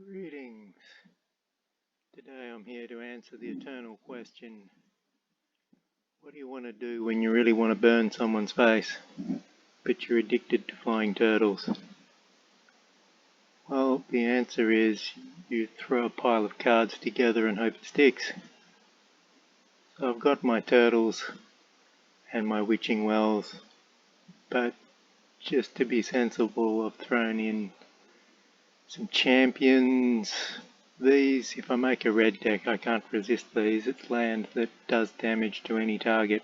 Greetings. Today I'm here to answer the eternal question, what do you want to do when you really want to burn someone's face, but you're addicted to flying turtles? Well, the answer is you throw a pile of cards together and hope it sticks. So I've got my turtles and my witching wells, but just to be sensible I've thrown in some champions. These, if I make a red deck, I can't resist these. It's land that does damage to any target.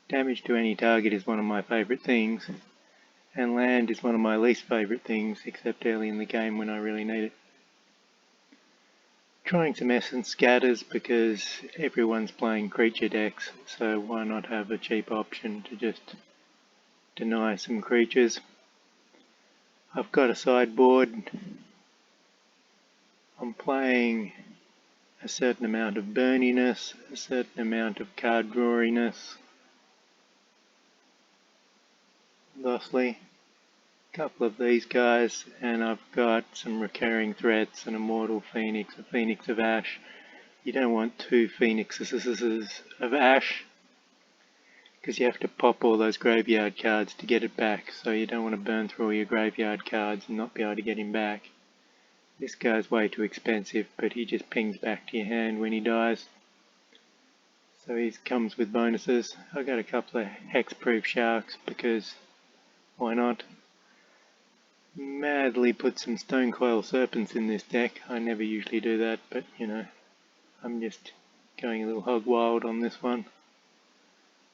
Damage to any target is one of my favourite things, and land is one of my least favourite things, except early in the game when I really need it. Trying some essence scatters because everyone's playing creature decks, so why not have a cheap option to just deny some creatures. I've got a sideboard. I'm playing a certain amount of burniness, a certain amount of card drawiness, thusly. A couple of these guys, and I've got some recurring threats, an immortal phoenix, a phoenix of ash. You don't want two phoenixes of ash, because you have to pop all those graveyard cards to get it back, so you don't want to burn through all your graveyard cards and not be able to get him back. This guy's way too expensive, but he just pings back to your hand when he dies. So he comes with bonuses. I've got a couple of hexproof sharks because why not? Madly put some stone coil serpents in this deck. I never usually do that, but you know, I'm just going a little hog wild on this one.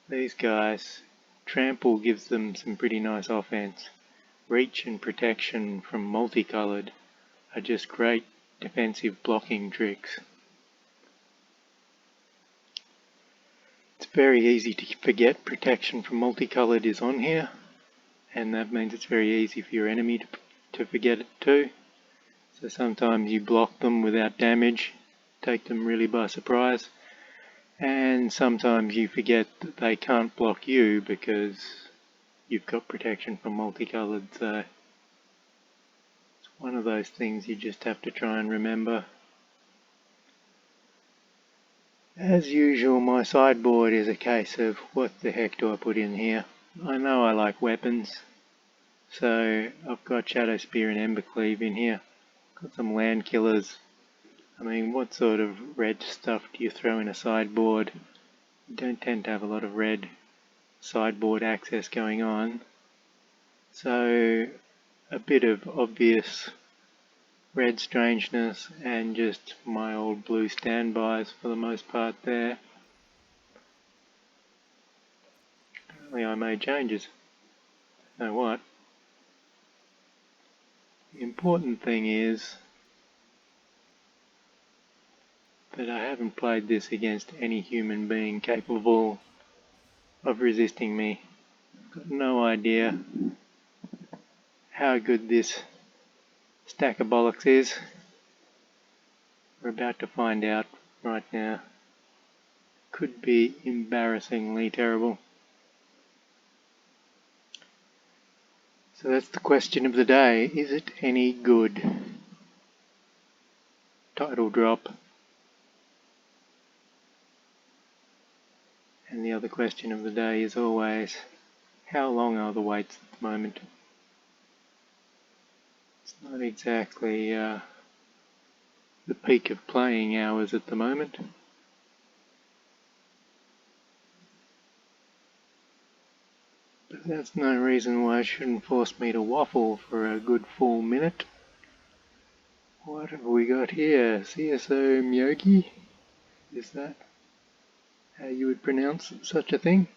These guys, trample gives them some pretty nice offense. Reach and protection from multicolored are just great defensive blocking tricks. It's very easy to forget protection from multicolored is on here, and that means it's very easy for your enemy to forget it too. So sometimes you block them without damage, take them really by surprise, and sometimes you forget that they can't block you because you've got protection from multicolored. So one of those things you just have to try and remember. As usual, my sideboard is a case of what the heck do I put in here? I know I like weapons, so I've got Shadow Spear and Embercleave in here. Got some land killers. I mean, what sort of red stuff do you throw in a sideboard? You don't tend to have a lot of red sideboard access going on. So a bit of obvious red strangeness and just my old blue standbys for the most part there. Apparently I made changes. You know what? The important thing is that I haven't played this against any human being capable of resisting me. I've got no idea how good this stack of bollocks is. We're about to find out right now. Could be embarrassingly terrible. So that's the question of the day. Is it any good? Title drop. And the other question of the day is always, how long are the waits at the moment? It's not exactly the peak of playing hours at the moment. But that's no reason why it shouldn't force me to waffle for a good full minute. What have we got here? CSO Myogi? Is that how you would pronounce such a thing?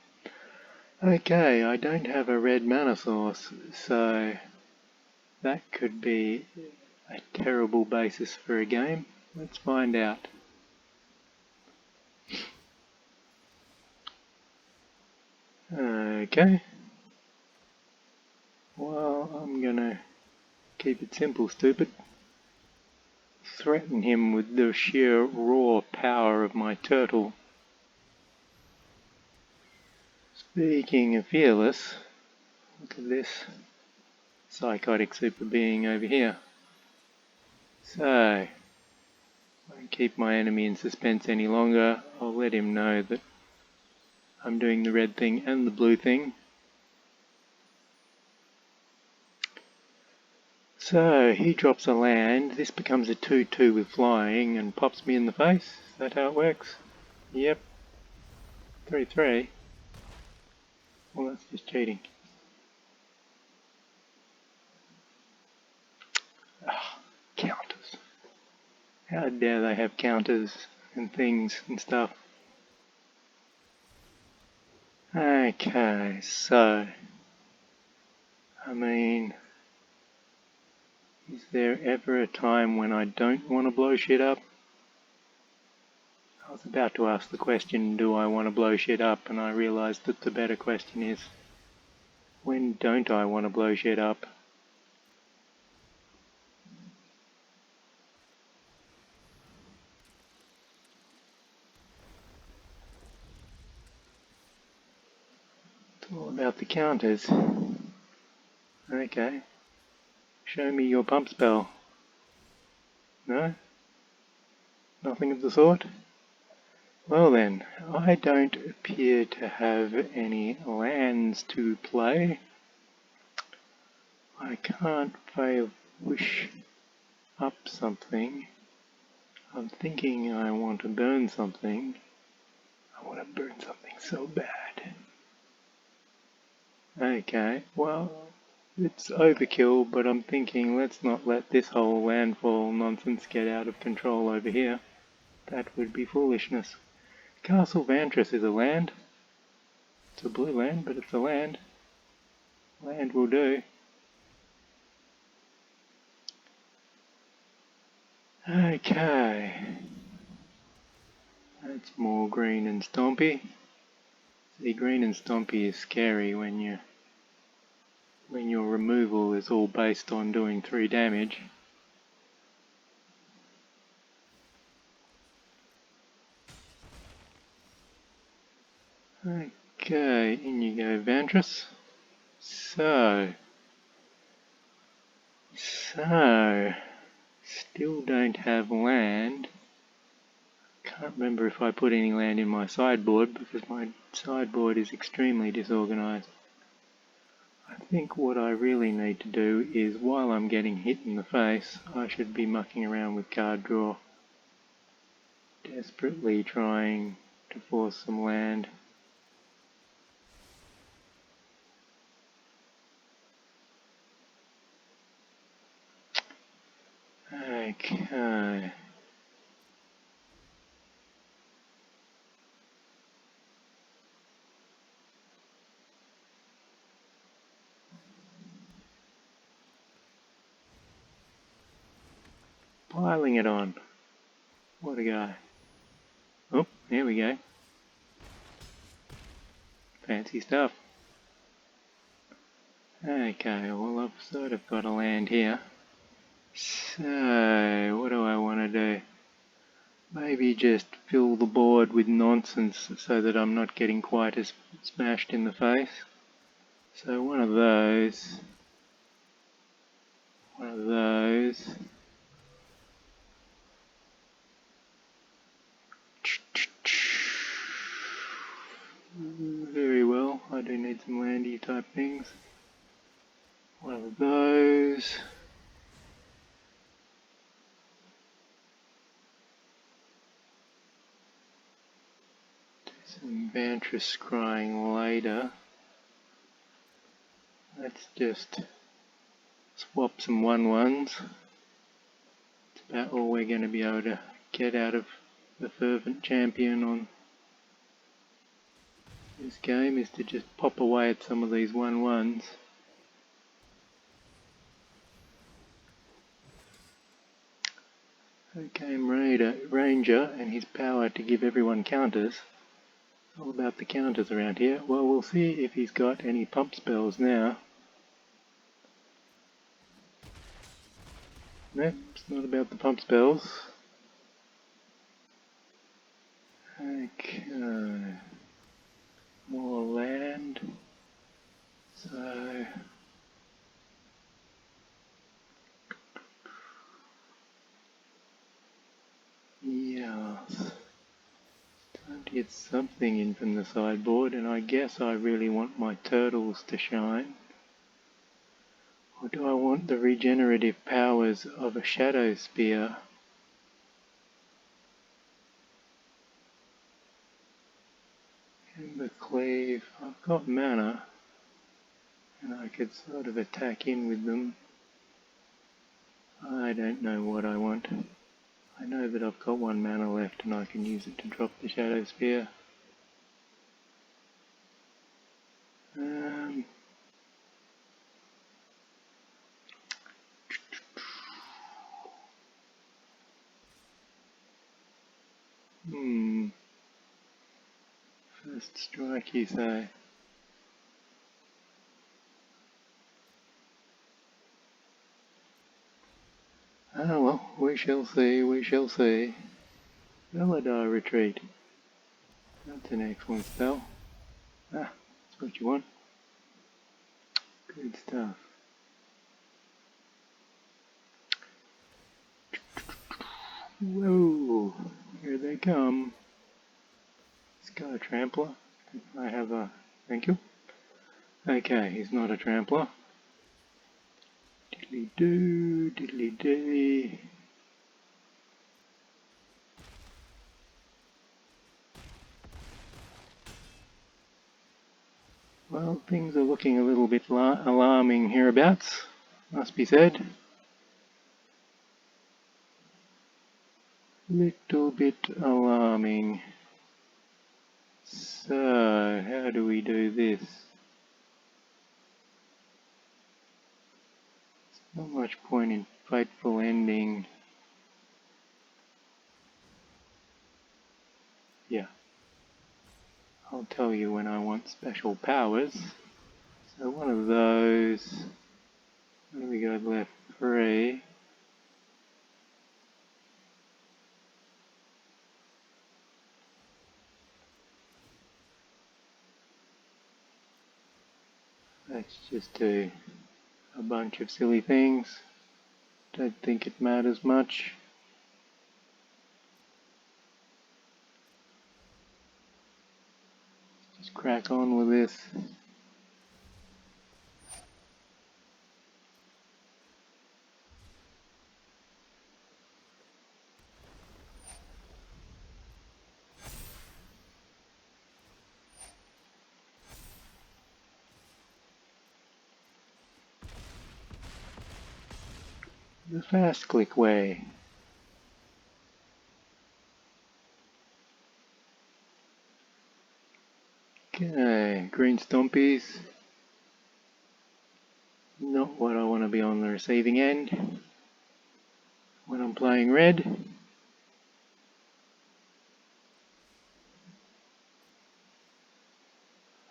Okay, I don't have a red mana source, so that could be a terrible basis for a game. Let's find out. Okay. Well, I'm gonna keep it simple, stupid. Threaten him with the sheer raw power of my turtle. Speaking of fearless, look at this. psychotic super being over here. So, I won't keep my enemy in suspense any longer. I'll let him know that I'm doing the red thing and the blue thing. So, he drops a land. This becomes a 2-2 with flying and pops me in the face. Is that how it works? Yep. 3-3. Well, that's just cheating. Counters. How dare they have counters and things and stuff. Okay, so, I mean, is there ever a time when I don't want to blow shit up? I was about to ask the question, do I want to blow shit up? And I realized that the better question is, when don't I want to blow shit up? It's all about the counters. Okay. Show me your pump spell. No? Nothing of the sort? Well then, I don't appear to have any lands to play. I can't fail wish up something. I'm thinking I want to burn something. I want to burn something so bad. Okay, well, it's overkill, but I'm thinking let's not let this whole landfall nonsense get out of control over here. That would be foolishness. Castle Vantress is a land. It's a blue land, but it's a land. Land will do. Okay. That's more green and stompy. See, green and stompy is scary when your removal is all based on doing 3 damage. Okay, in you go, Vantress. So, still don't have land. Can't remember if I put any land in my sideboard because my sideboard is extremely disorganized. I think what I really need to do is, while I'm getting hit in the face, I should be mucking around with card draw. Desperately trying to force some land. Okay. Piling it on. What a guy. Oh, here we go. Fancy stuff. Okay, well I've sort of got a land here. So, what do I want to do? Maybe just fill the board with nonsense so that I'm not getting quite as smashed in the face. So one of those. Very well, I do need some landy type things. One of those. Do some Vantress scrying later. Let's just swap some 1/1s. It's about all we're going to be able to get out of the Fervent Champion on this game, is to just pop away at some of these 1/1s. Okay, Ranger and his power to give everyone counters. All about the counters around here. Well, we'll see if he's got any pump spells now. Nope, it's not about the pump spells. Okay. More land. So, to get something in from the sideboard, and I guess I really want my turtles to shine. Or do I want the regenerative powers of a shadow spear? Ember Cleave. I've got mana, and I could sort of attack in with them. I don't know what I want. I know that I've got 1 mana left and I can use it to drop the Shadow Spear. First strike, you say? Ah well, we shall see, we shall see. Veladar Retreat. That's an excellent spell. Ah, that's what you want. Good stuff. Whoa, here they come. He's got a trampler. I have a... thank you. Okay, he's not a trampler. Diddly-doo, diddly-dee. Well, things are looking a little bit alarming hereabouts, must be said. Little bit alarming. So, how do we do this? Not much point in fateful ending. Yeah. I'll tell you when I want special powers. So one of those. What do we got left? 3. Let's just do a bunch of silly things. Don't think it matters much. Just crack on with this. The fast click way. Okay, green stompies. Not what I want to be on the receiving end when I'm playing red.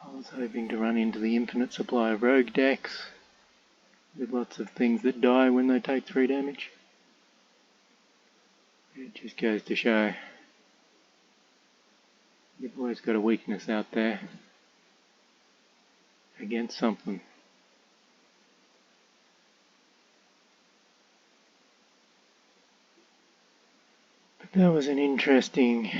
I was hoping to run into the infinite supply of rogue decks with lots of things that die when they take 3 damage. It just goes to show you've always got a weakness out there against something. But that was an interesting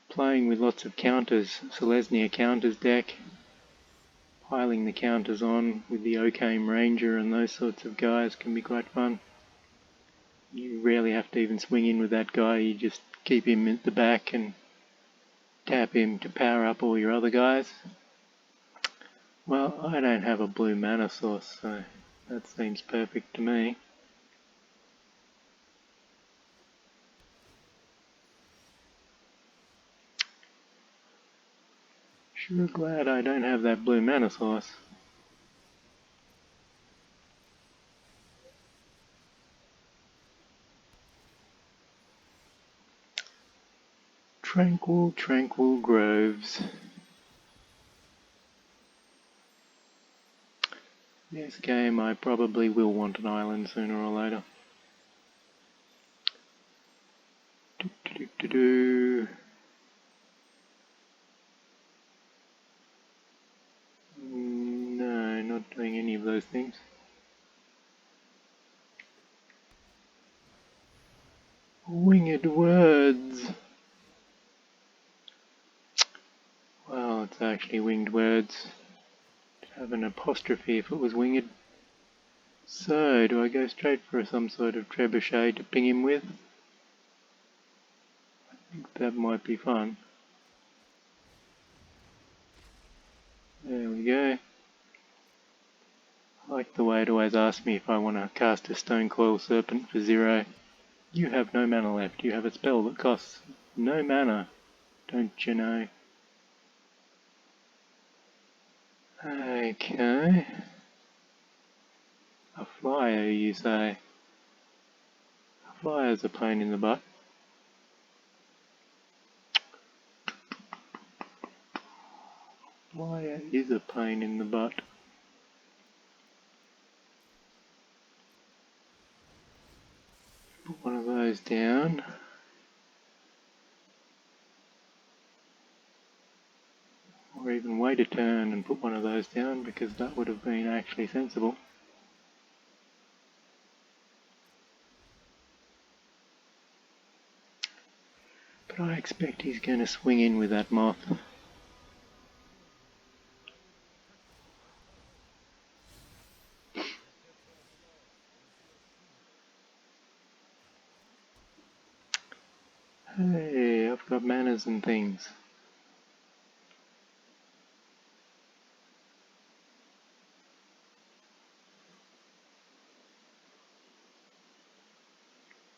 playing with lots of counters, Selesnya counters deck, piling the counters on with the Occam Ranger and those sorts of guys can be quite fun. You rarely have to even swing in with that guy, you just keep him at the back and tap him to power up all your other guys. Well, I don't have a blue mana source, so that seems perfect to me. Sure glad I don't have that blue mana source. Tranquil, tranquil groves. This game I probably will want an island sooner or later. Do-do-do-do-do. No, not doing any of those things. Winged words. it's actually winged words. It'd have an apostrophe if it was winged. So, do I go straight for some sort of trebuchet to ping him with? I think that might be fun. There we go. I like the way it always asks me if I want to cast a Stone Coil Serpent for 0. You have no mana left. You have a spell that costs no mana. Don't you know? Okay. A flyer, you say? A flyer's a pain in the butt. Flyer is a pain in the butt. Put one of those down. Or even wait a turn and put one of those down, because that would have been actually sensible. But I expect he's going to swing in with that moth. Hey, I've got manners and things.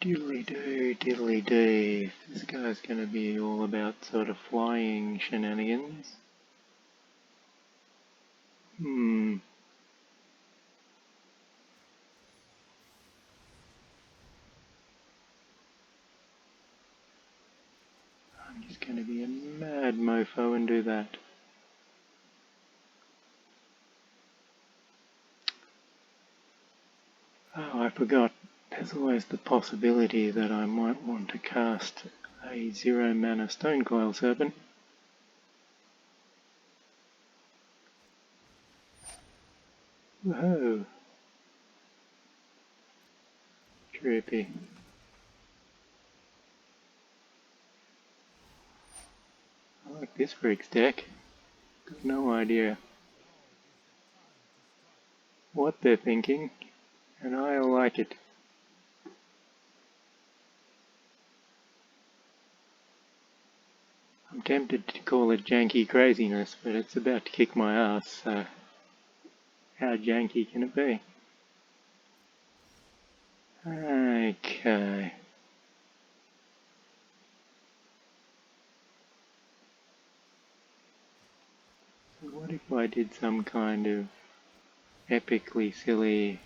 Diddly-doo, diddly-doo. This guy's going to be all about sort of flying shenanigans. I'm just going to be a mad mofo and do that. Oh, I forgot. There's always the possibility that I might want to cast a 0 mana Stone Coil Serpent. Whoa. Trippy. I like this freak's deck. Got no idea what they're thinking, and I like it. I'm tempted to call it janky craziness, but it's about to kick my ass, so how janky can it be? Okay. So what if I did some kind of epically silly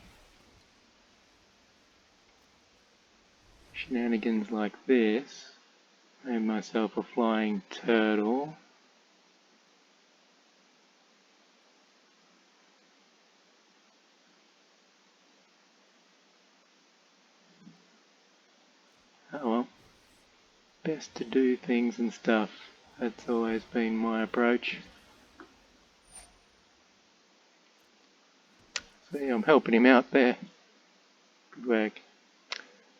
shenanigans like this? Made myself a flying turtle. Oh well. Best to do things and stuff. That's always been my approach. See, I'm helping him out there. Good work.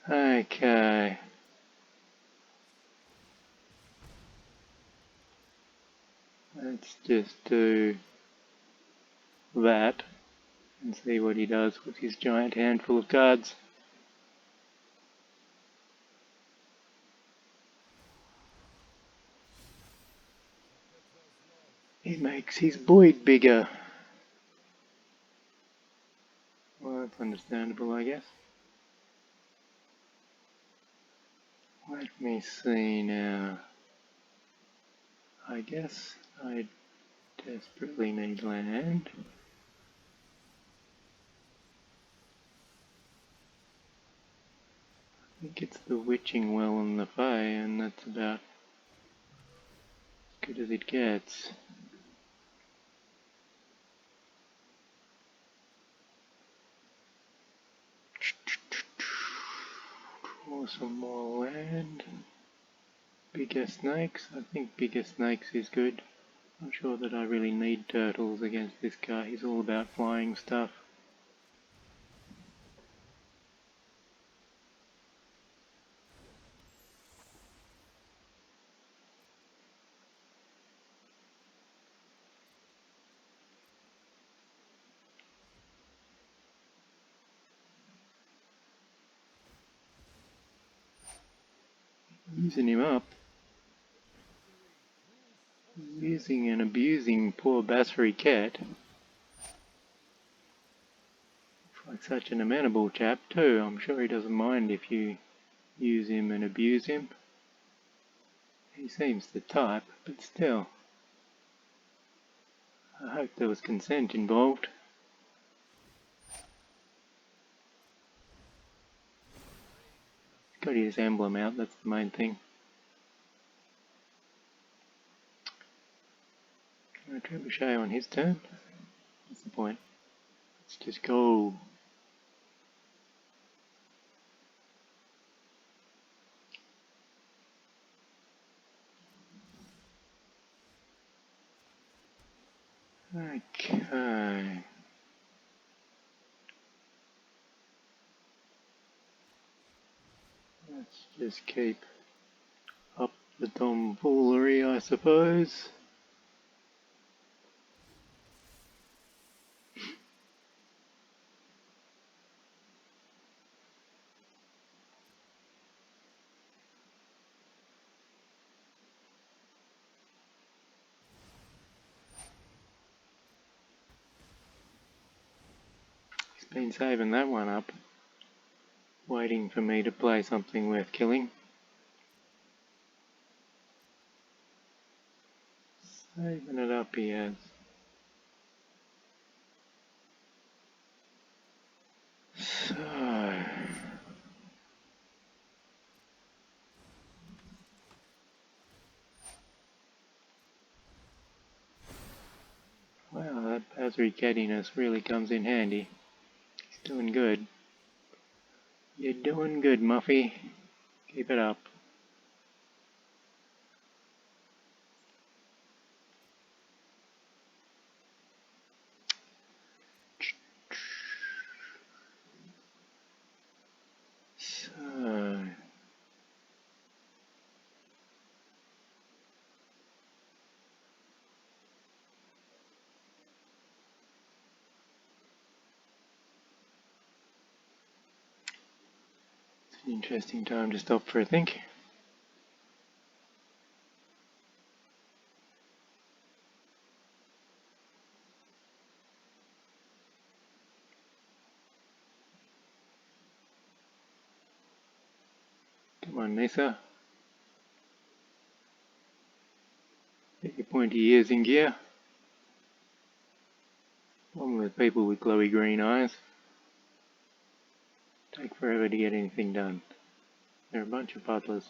Okay. Let's just do that and see what he does with his giant handful of cards. He makes his void bigger. Well, that's understandable, I guess. Let me see now. I guess I desperately need land. I think it's the Witching Well and the Fae, and that's about as good as it gets. Draw some more land. Bigger snakes. I think bigger snakes is good. Not sure that I really need turtles against this guy. He's all about flying stuff. using him up. Using and abusing poor Bassery Cat. Looks like such an amenable chap too. I'm sure he doesn't mind if you use him and abuse him. He seems the type, but still. I hope there was consent involved. Got his emblem out, that's the main thing. Can I Trebuchet on his turn? What's the point? Let's just go. Okay. Let's just keep up the tomfoolery, I suppose. He's been saving that one up, waiting for me to play something worth killing. Saving it up he has. So... wow, that Bassery Cattiness really comes in handy. He's doing good. You're doing good, Muffy. Keep it up. So... it's an interesting time to stop for a think. Come on, Nissa. Get your pointy ears in gear. Along with people with glowy green eyes. Take forever to get anything done. They're a bunch of puddlers.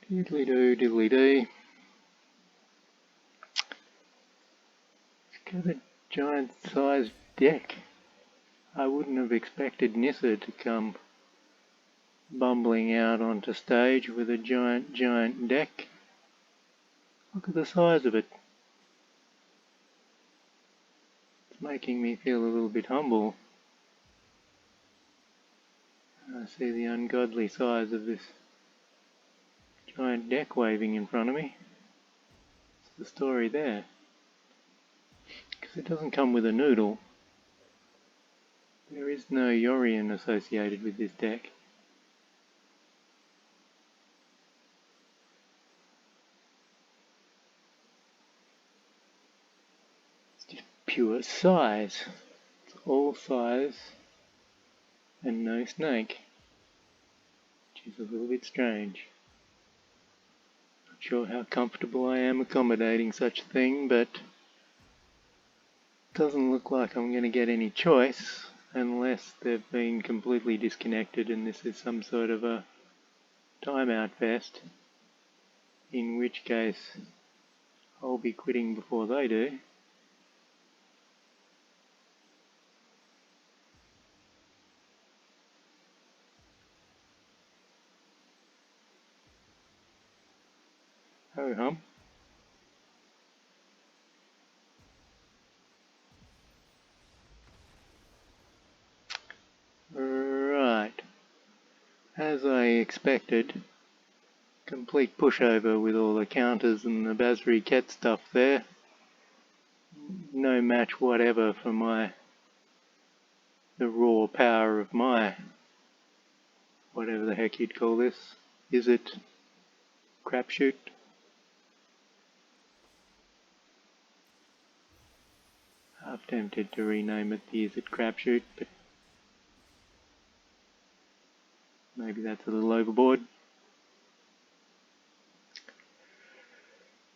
Diddly-doo, diddly-dee. It's got a giant-sized deck. I wouldn't have expected Nissa to come bumbling out onto stage with a giant deck. Look at the size of it. It's making me feel a little bit humble. I see the ungodly size of this giant deck waving in front of me. What's the story there? Because it doesn't come with a noodle. There is no Yorion associated with this deck. It's just pure size. It's all size and no snake, which is a little bit strange. Not sure how comfortable I am accommodating such a thing, but it doesn't look like I'm going to get any choice unless they've been completely disconnected and this is some sort of a timeout fest, in which case I'll be quitting before they do. Ho hum. As I expected, complete pushover with all the counters and the Basri Ket stuff there. No match whatever for the raw power of my, whatever the heck you'd call this. Izzet crapshoot. Half tempted to rename it the Izzet crapshoot, but maybe that's a little overboard.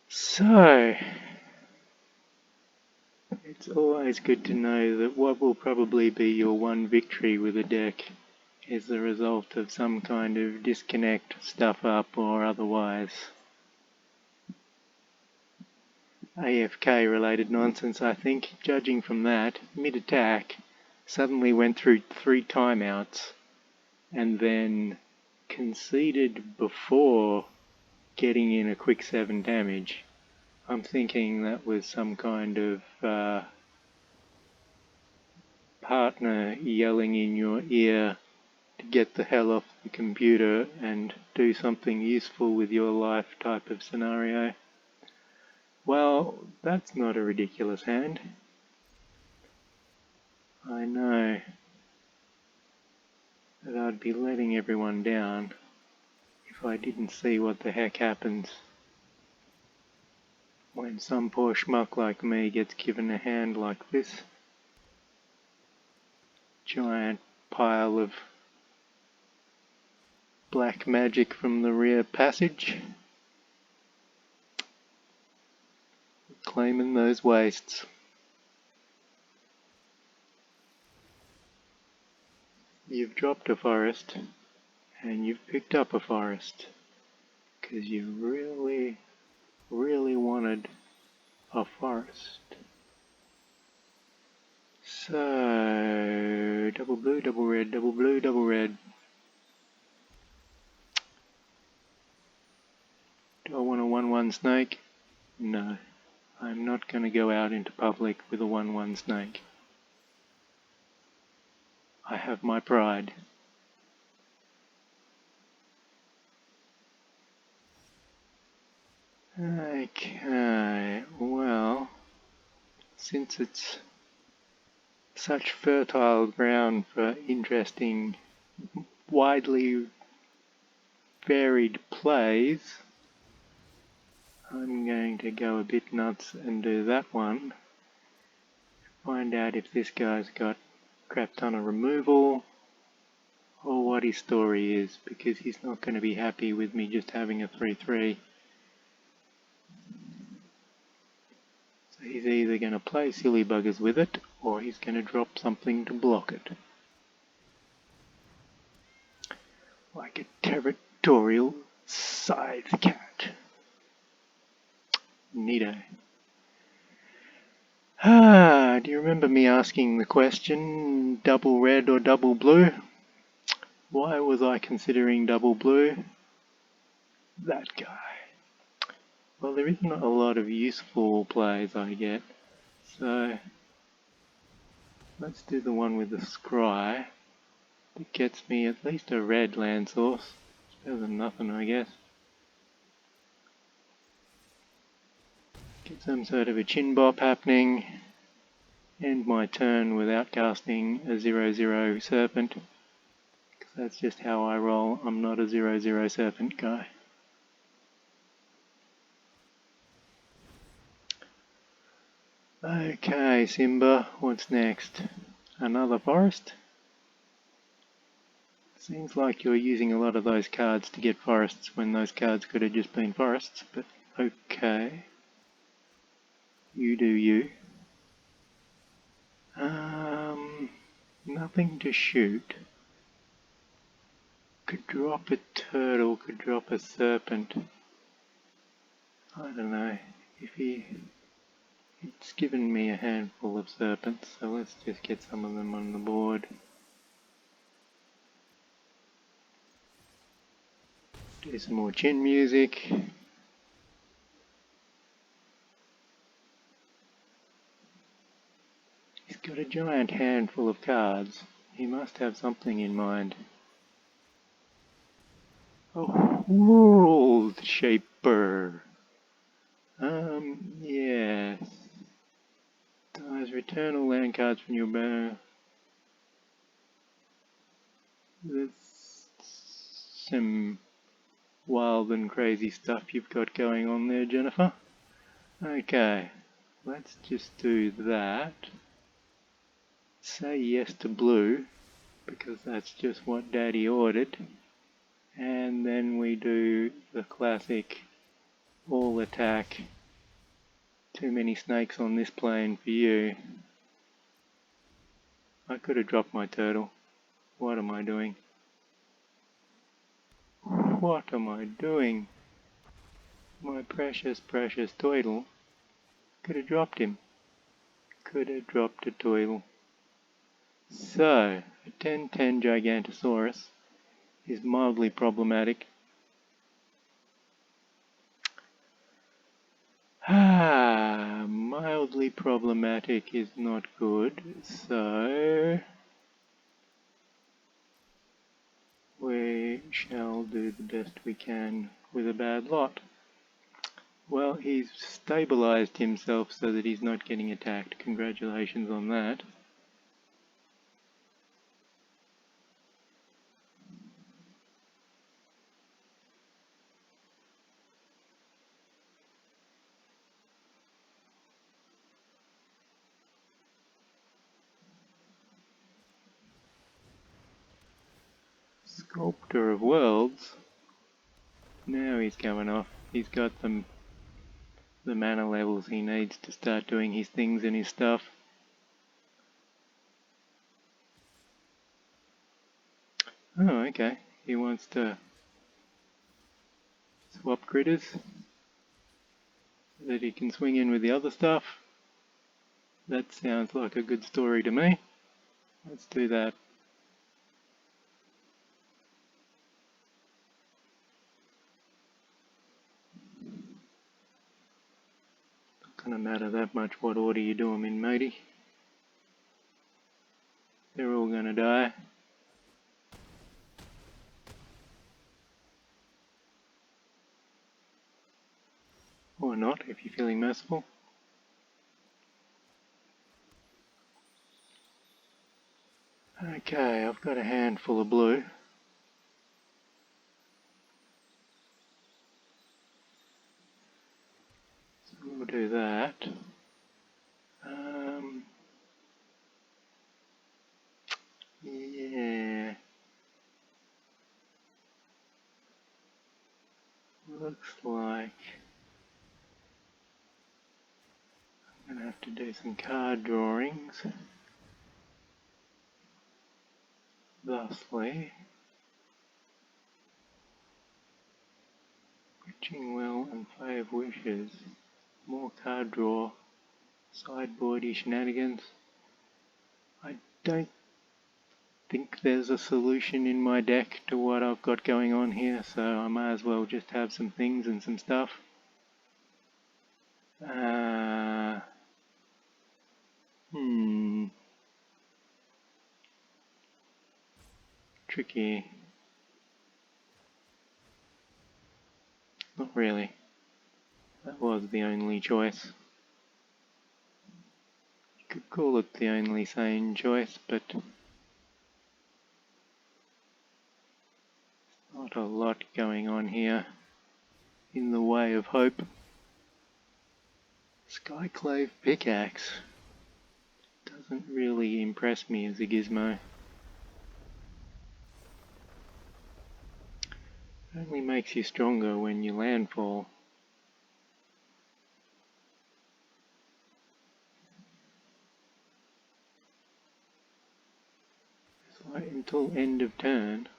So, it's always good to know that what will probably be your one victory with a deck is the result of some kind of disconnect, stuff up, or otherwise AFK related nonsense. I think, judging from that, mid-attack suddenly went through 3 timeouts and then conceded before getting in a quick 7 damage. I'm thinking that was some kind of partner yelling in your ear to get the hell off the computer and do something useful with your life type of scenario. Well, that's not a ridiculous hand. I know that I'd be letting everyone down if I didn't see what the heck happens when some poor schmuck like me gets given a hand like this. Giant pile of black magic from the rear passage. Claiming those wastes. You've dropped a forest and you've picked up a forest because you really wanted a forest. So, double blue, double red, double blue, double red. Do I want a 1-1 snake? No. I'm not going to go out into public with a 1-1 snake. I have my pride. Okay, well, since it's such fertile ground for interesting, widely varied plays, I'm going to go a bit nuts and do that one. Find out if this guy's got a crap ton of removal or what his story is, because he's not going to be happy with me just having a 3-3. So he's either going to play silly buggers with it or he's going to drop something to block it. Like a territorial scythe cat. Neato. Do you remember me asking the question, double red or double blue? Why was I considering double blue? That guy. Well, there isn't a lot of useful plays I get, so let's do the one with the scry. It gets me at least a red land source. It's better than nothing, I guess. Get some sort of a chin bop happening. End my turn without casting a 0-0 serpent. Because that's just how I roll. I'm not a 0-0 serpent guy. Okay, Simba, what's next? Another forest? Seems like you're using a lot of those cards to get forests when those cards could have just been forests, but okay. You do you. Nothing to shoot. Could drop a turtle, could drop a serpent. I don't know. It's given me a handful of serpents, so let's just get some of them on the board. Do some more chin music. He's got a giant handful of cards. He must have something in mind. World Shaper. Yes. Guys, return all land cards from your bow. There's some wild and crazy stuff you've got going on there, Jennifer. Okay, let's just do that. Say yes to blue, because that's just what Daddy ordered. And then we do the classic all attack. Too many snakes on this plane for you. I could have dropped my turtle. What am I doing? What am I doing? My precious, precious turtle. Could have dropped him. Could have dropped a turtle. So, a 10-10 Gigantosaurus is mildly problematic. Mildly problematic is not good, so we shall do the best we can with a bad lot. Well, he's stabilized himself so that he's not getting attacked. Congratulations on that. Sculptor of Worlds. Now he's going off. He's got the mana levels he needs to start doing his things and his stuff. Oh, okay. He wants to swap critters so that he can swing in with the other stuff. That sounds like a good story to me. Let's do that. Not gonna matter that much what order you do them in, matey. They're all gonna die. Or not, if you're feeling merciful. Okay, I've got a handful of blue. So we'll do that. Yeah. Looks like I'm gonna have to do some card drawings. Thusly, Witching Well and Fave Wishes. More card draw. Sideboardy shenanigans. I don't think there's a solution in my deck to what I've got going on here, so I might as well just have some things and some stuff. Tricky. Not really. That was the only choice. You could call it the only sane choice, but not a lot going on here in the way of hope. Skyclave Pickaxe doesn't really impress me as a gizmo. It only makes you stronger when you landfall. So until end of turn,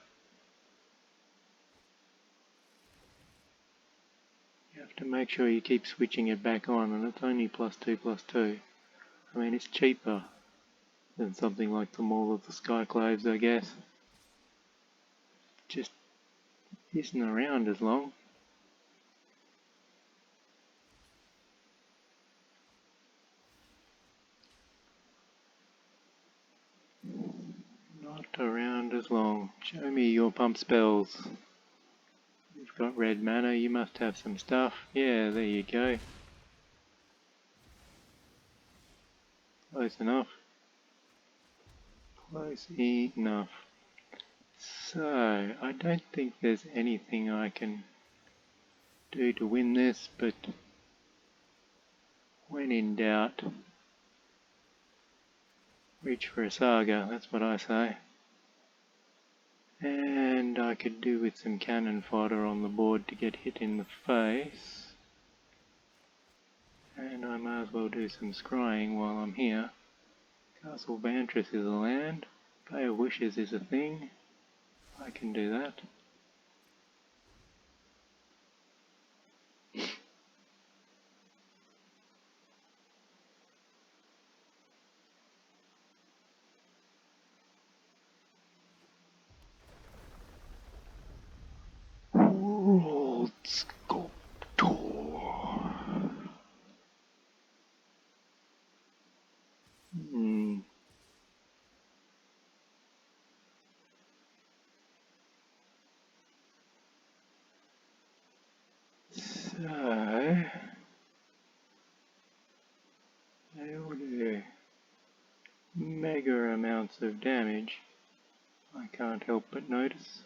you have to make sure you keep switching it back on, and it's only +2/+2. I mean, it's cheaper than something like the Mall of the Skyclaves, I guess. Just isn't around as long. Not around as long. Show me your pump spells. You've got red mana. You must have some stuff. Yeah, there you go. Close enough. Close enough. So, I don't think there's anything I can do to win this, but when in doubt, reach for a saga, that's what I say. And I could do with some cannon fodder on the board to get hit in the face. And I might as well do some scrying while I'm here. Castle Vantress is a land. Bay of Wishes is a thing. I can do that. World Sculptor. So, they all do mega amounts of damage. I can't help but notice.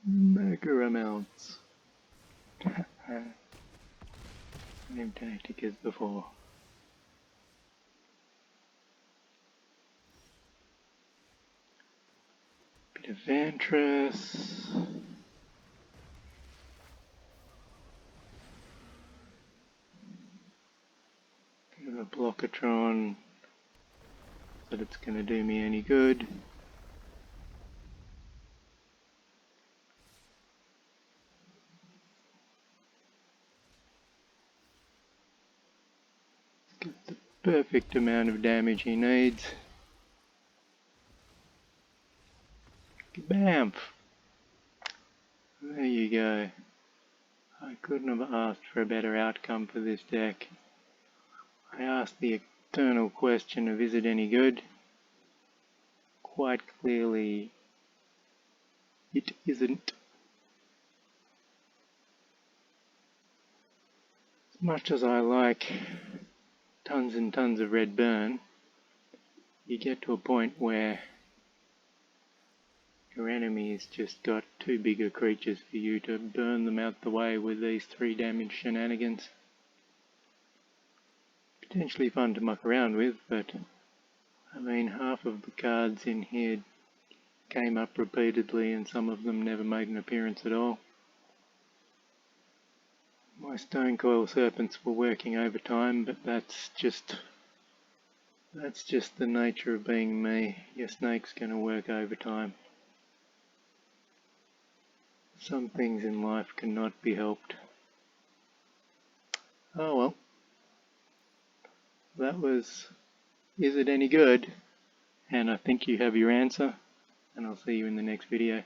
Mega amounts. Same tactic as before. Bit of Vantress. Bit of a Blockatron. That it's going to do me any good. Get the perfect amount of damage he needs. Bamf! There you go. I couldn't have asked for a better outcome for this deck. I asked the eternal question of is it any good? Quite clearly, it isn't. As much as I like tons and tons of red burn, you get to a point where your enemy's just got too big of creatures for you to burn them out the way with these 3 damage shenanigans. Potentially fun to muck around with, but I mean half of the cards in here came up repeatedly and some of them never made an appearance at all. My Stone Coil Serpents were working overtime, but that's just the nature of being me. Your snake's going to work overtime. Some things in life cannot be helped. Oh well. That was Is It Any Good? And I think you have your answer, and I'll see you in the next video.